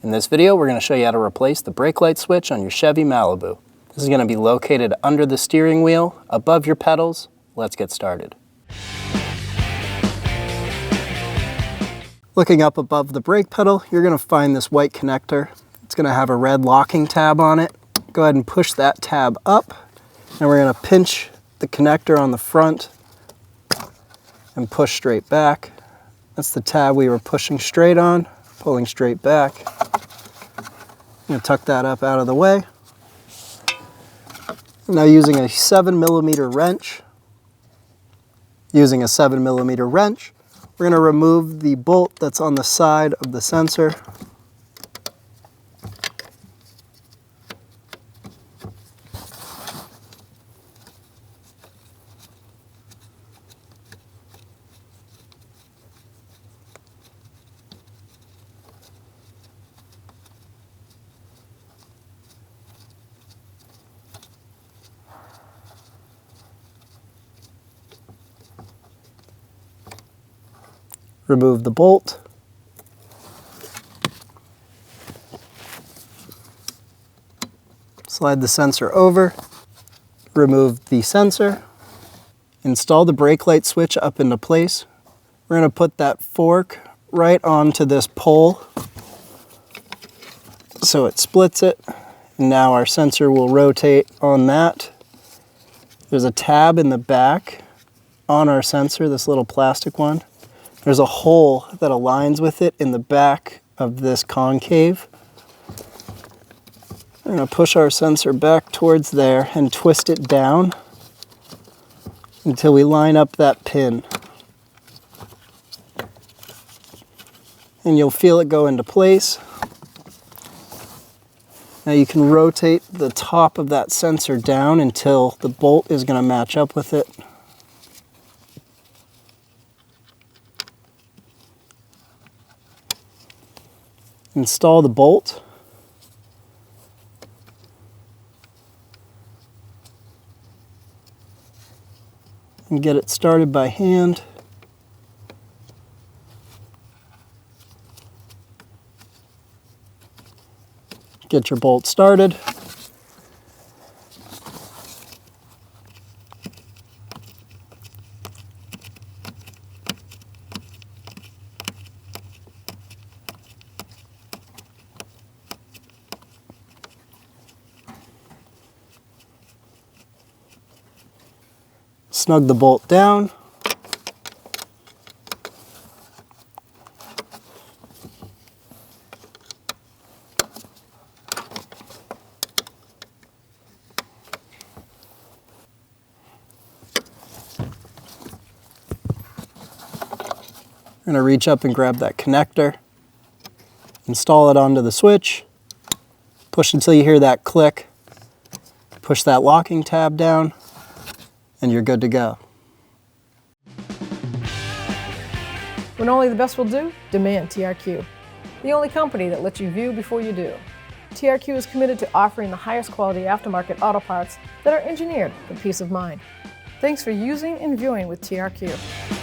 In this video, we're going to show you how to replace the brake light switch on your Chevy Malibu. This is going to be located under the steering wheel, above your pedals. Let's get started. Looking up above the brake pedal, you're going to find this white connector. It's going to have a red locking tab on it. Go ahead and push that tab up, and we're going to pinch the connector on the front and push straight back. That's the tab we were pushing straight on, pulling straight back. I'm going to tuck that up out of the way. Now using a 7mm wrench, we're going to remove the bolt that's on the side of the sensor. Remove the bolt. Slide the sensor over. Remove the sensor. Install the brake light switch up into place. We're going to put that fork right onto this pole so it splits it. And now our sensor will rotate on that. There's a tab in the back on our sensor, this little plastic one. There's a hole that aligns with it in the back of this concave. We're going to push our sensor back towards there and twist it down until we line up that pin. And you'll feel it go into place. Now you can rotate the top of that sensor down until the bolt is going to match up with it. Install the bolt. And get it started by hand. Get your bolt started. Snug the bolt down. We're going to reach up and grab that connector, install it onto the switch, push until you hear that click, push that locking tab down, and you're good to go. When only the best will do, demand TRQ. The only company that lets you view before you do. TRQ is committed to offering the highest quality aftermarket auto parts that are engineered for peace of mind. Thanks for using and viewing with TRQ.